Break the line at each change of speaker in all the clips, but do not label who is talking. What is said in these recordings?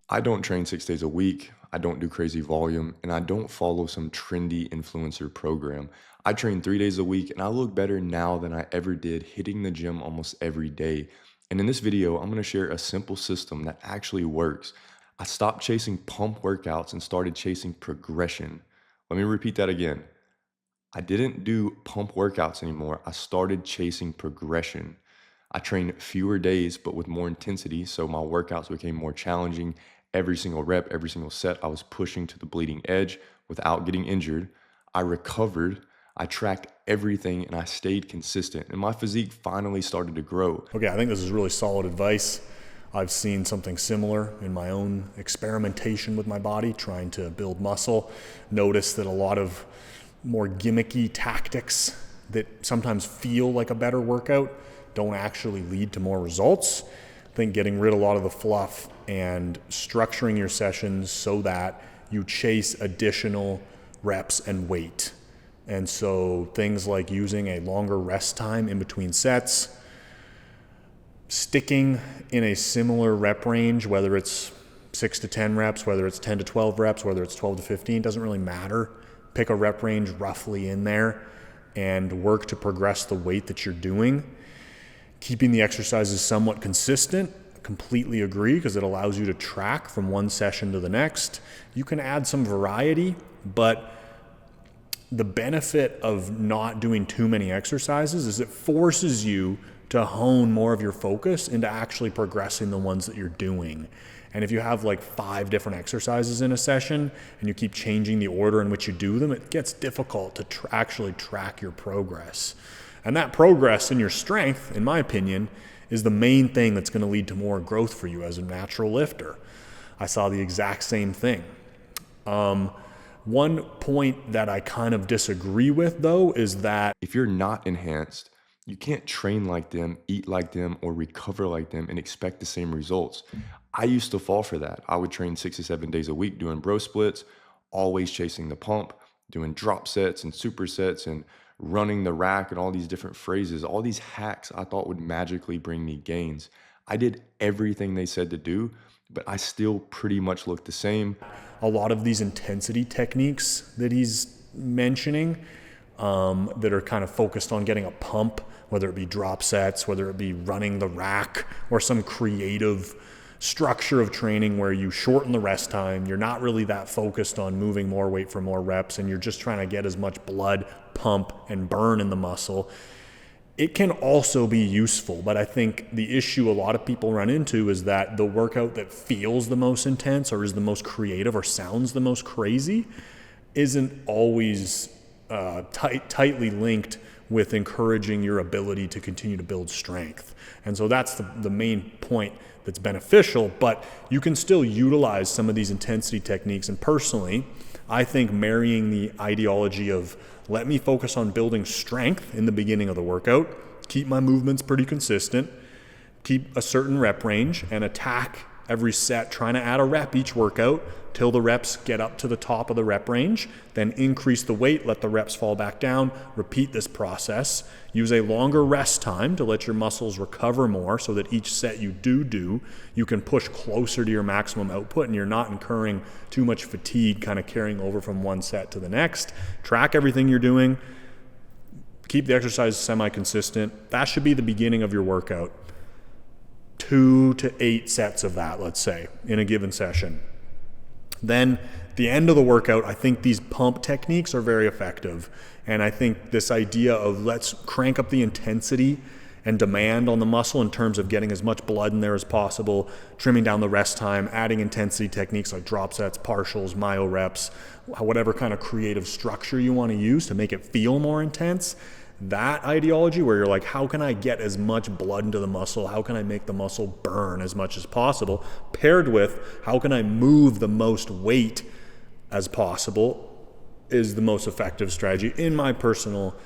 I don't train 6 days a week. I don't do crazy volume, and I don't follow some trendy influencer program. I train 3 days a week, and I look better now than I ever did hitting the gym almost every day. And in this video, I'm going to share a simple system that actually works. I stopped chasing pump workouts and started chasing progression. Let me repeat that again. I didn't do pump workouts anymore. I started chasing progression. I trained fewer days, but with more intensity. So my workouts became more challenging. Every single rep, every single set, I was pushing to the bleeding edge without getting injured. I recovered. I tracked everything and I stayed consistent. And my physique finally started to grow.
Okay, I think this is really solid advice. I've seen something similar in my own experimentation with my body, trying to build muscle. Notice that a lot of more gimmicky tactics that sometimes feel like a better workout don't actually lead to more results. I think getting rid of a lot of the fluff and structuring your sessions so that you chase additional reps and weight. And so things like using a longer rest time in between sets, sticking in a similar rep range, whether it's 6 to 10 reps, whether it's 10 to 12 reps, whether it's 12 to 15, doesn't really matter. Pick a rep range roughly in there and work to progress the weight that you're doing. Keeping the exercises somewhat consistent, completely agree, because it allows you to track from one session to the next. You can add some variety, but the benefit of not doing too many exercises is it forces you to hone more of your focus into actually progressing the ones that you're doing. And if you have like 5 different exercises in a session and you keep changing the order in which you do them, it gets difficult to actually track your progress. And that progress in your strength, in my opinion, is the main thing that's going to lead to more growth for you as a natural lifter. I saw the exact same thing. One point that I kind of disagree with, though, is that
If you're not enhanced, you can't train like them, eat like them, or recover like them and expect the same results. I used to fall for that. I would train 6 to 7 days a week doing bro splits, always chasing the pump, doing drop sets and supersets and running the rack and all these different phrases, all these hacks I thought would magically bring me gains. I did everything they said to do, but I still pretty much looked the same.
a lot of these intensity techniques that he's mentioning that are kind of focused on getting a pump, whether it be drop sets, whether it be running the rack, or some creative structure of training where you shorten the rest time. You're not really that focused on moving more weight for more reps, and you're just trying to get as much blood pump and burn in the muscle. It can also be useful, but I think the issue a lot of people run into is that the workout that feels the most intense or is the most creative or sounds the most crazy isn't always tightly linked with encouraging your ability to continue to build strength. And so that's the main point that's beneficial, but you can still utilize some of these intensity techniques. And personally, I think marrying the ideology of let me focus on building strength in the beginning of the workout, keep my movements pretty consistent, keep a certain rep range, and attack every set, trying to add a rep each workout till the reps get up to the top of the rep range, then increase the weight, let the reps fall back down, repeat this process, use a longer rest time to let your muscles recover more so that each set you do, you can push closer to your maximum output and you're not incurring too much fatigue kind of carrying over from one set to the next. Track everything you're doing, keep the exercise semi-consistent. That should be the beginning of your workout. 2 to 8 sets of that, let's say, in a given session. Then the end of the workout, I think these pump techniques are very effective. And I think this idea of let's crank up the intensity and demand on the muscle in terms of getting as much blood in there as possible, trimming down the rest time, adding intensity techniques like drop sets, partials, myo reps, whatever kind of creative structure you want to use to make it feel more intense. That ideology where you're like, how can I get as much blood into the muscle? How can I make the muscle burn as much as possible? Paired with how can I move the most weight as possible is the most effective strategy in my personal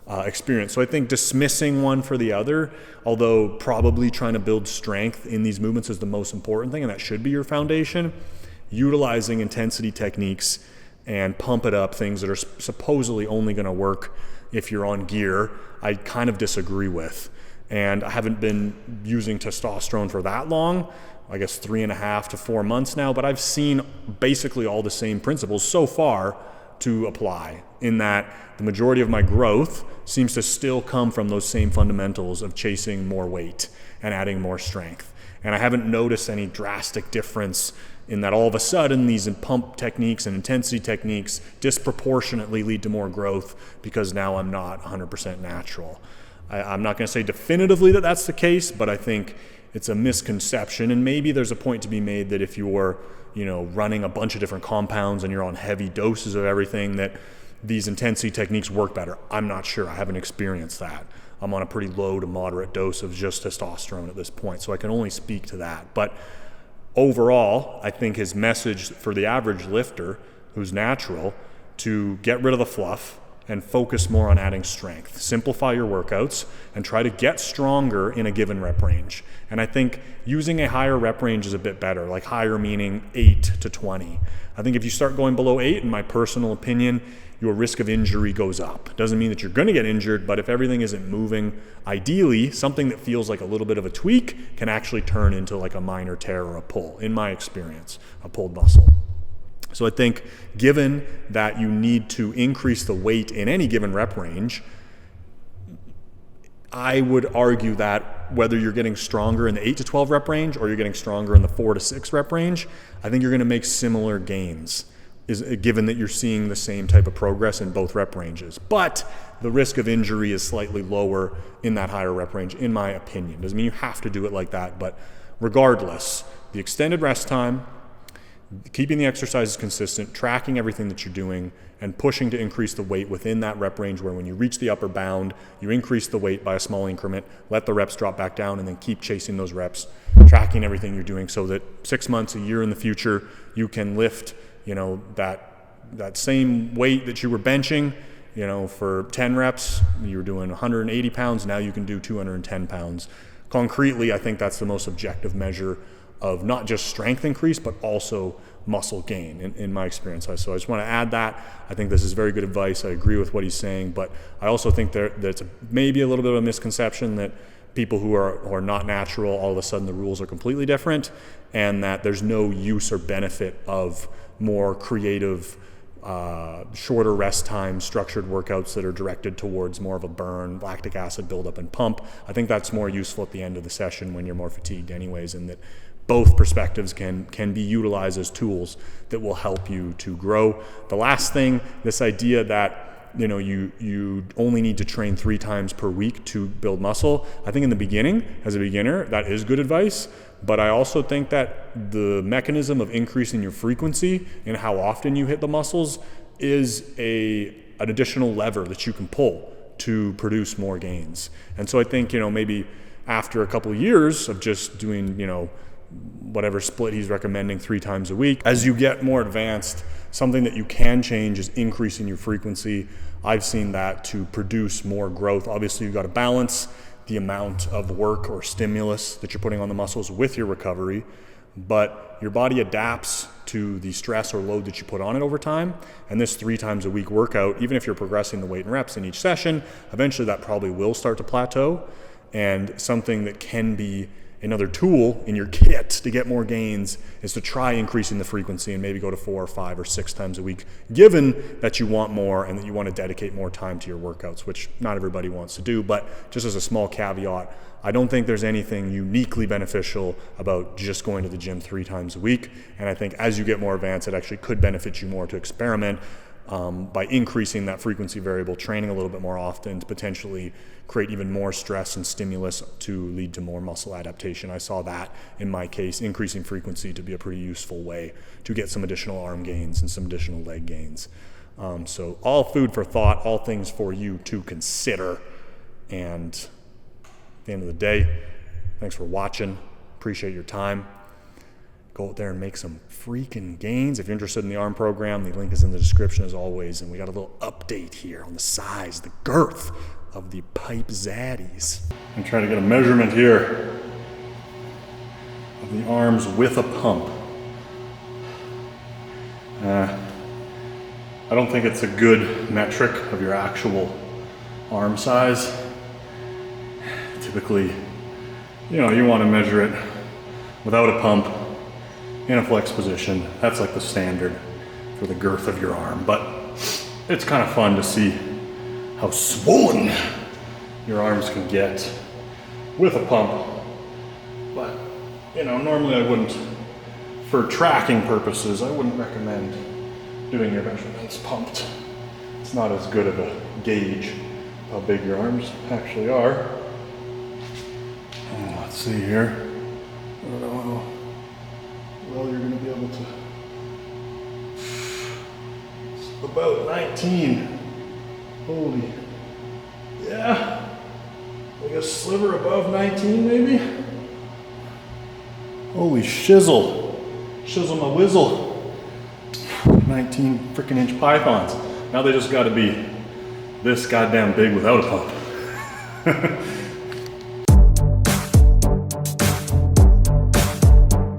experience. So I think dismissing one for the other, although probably trying to build strength in these movements is the most important thing, and that should be your foundation, utilizing intensity techniques and pump it up, things that are supposedly only going to work if you're on gear, I kind of disagree with. And I haven't been using testosterone for that long, I guess 3.5 to 4 months now, but I've seen basically all the same principles so far to apply, in that the majority of my growth seems to still come from those same fundamentals of chasing more weight and adding more strength. And I haven't noticed any drastic difference in that all of a sudden these pump techniques and intensity techniques disproportionately lead to more growth because now I'm not 100% natural. I'm not going to say definitively that that's the case, but I think it's a misconception, and maybe there's a point to be made that if you're, running a bunch of different compounds and you're on heavy doses of everything, that these intensity techniques work better. I'm not sure. I haven't experienced that. I'm on a pretty low to moderate dose of just testosterone at this point, so I can only speak to that. But overall, I think his message for the average lifter who's natural to get rid of the fluff and focus more on adding strength. Simplify your workouts and try to get stronger in a given rep range. And I think using a higher rep range is a bit better, like higher meaning 8 to 20. I think if you start going below 8, in my personal opinion, your risk of injury goes up. Doesn't mean that you're going to get injured, but if everything isn't moving, ideally, something that feels like a little bit of a tweak can actually turn into like a minor tear or a pull, in my experience, a pulled muscle. So I think given that you need to increase the weight in any given rep range, I would argue that whether you're getting stronger in the 8 to 12 rep range or you're getting stronger in the 4 to 6 rep range, I think you're going to make similar gains, given that you're seeing the same type of progress in both rep ranges. But the risk of injury is slightly lower in that higher rep range, in my opinion. Doesn't mean you have to do it like that, but regardless, the extended rest time, keeping the exercises consistent, tracking everything that you're doing, and pushing to increase the weight within that rep range where when you reach the upper bound, you increase the weight by a small increment, let the reps drop back down, and then keep chasing those reps, tracking everything you're doing so that 6 months, a year in the future, you can lift, that same weight that you were benching, for 10 reps, you were doing 180 pounds, now you can do 210 pounds. Concretely, I think that's the most objective measure of not just strength increase, but also muscle gain in my experience. So I just want to add that. I think this is very good advice. I agree with what he's saying, but I also think that's maybe a little bit of a misconception that people who are not natural, all of a sudden the rules are completely different, and that there's no use or benefit of more creative, shorter rest time, structured workouts that are directed towards more of a burn, lactic acid buildup, and pump. I think that's more useful at the end of the session when you're more fatigued anyways, and that both perspectives can be utilized as tools that will help you to grow. The last thing, this idea that you only need to train 3 times per week to build muscle. I think in the beginning, as a beginner, that is good advice, but I also think that the mechanism of increasing your frequency and how often you hit the muscles is an additional lever that you can pull to produce more gains. And so I think, maybe after a couple of years of just doing, whatever split he's recommending 3 times a week, as you get more advanced, something that you can change is increasing your frequency. I've seen that to produce more growth. Obviously, you've got to balance the amount of work or stimulus that you're putting on the muscles with your recovery, but your body adapts to the stress or load that you put on it over time. And this 3 times a week workout, even if you're progressing the weight and reps in each session, eventually that probably will start to plateau. And something that can be another tool in your kit to get more gains is to try increasing the frequency and maybe go to 4 or 5 or 6 times a week, given that you want more and that you want to dedicate more time to your workouts, which not everybody wants to do. But just as a small caveat, I don't think there's anything uniquely beneficial about just going to the gym 3 times a week. And I think as you get more advanced, it actually could benefit you more to experiment by increasing that frequency variable, training a little bit more often to potentially create even more stress and stimulus to lead to more muscle adaptation. I saw that in my case, increasing frequency to be a pretty useful way to get some additional arm gains and some additional leg gains. So all food for thought, all things for you to consider. And at the end of the day, thanks for watching. Appreciate your time. Go out there and make some freaking gains. If you're interested in the ARM program, the link is in the description as always. And we got a little update here on the size, the girth of the pipe zaddies. I'm trying to get a measurement here of the arms with a pump. I don't think it's a good metric of your actual arm size to typically, you want to measure it without a pump in a flex position. That's like the standard for the girth of your arm, but it's kind of fun to see how swollen your arms can get with a pump. But, normally I wouldn't, for tracking purposes, I wouldn't recommend doing your measurements pumped. It's not as good of a gauge how big your arms actually are. Let's see here. I don't know how well you're going to be able to. It's about 19. Holy. Yeah. Like a sliver above 19 maybe? Holy shizzle. Shizzle my whizzle. 19 freaking inch pythons. Now they just got to be this goddamn big without a pump.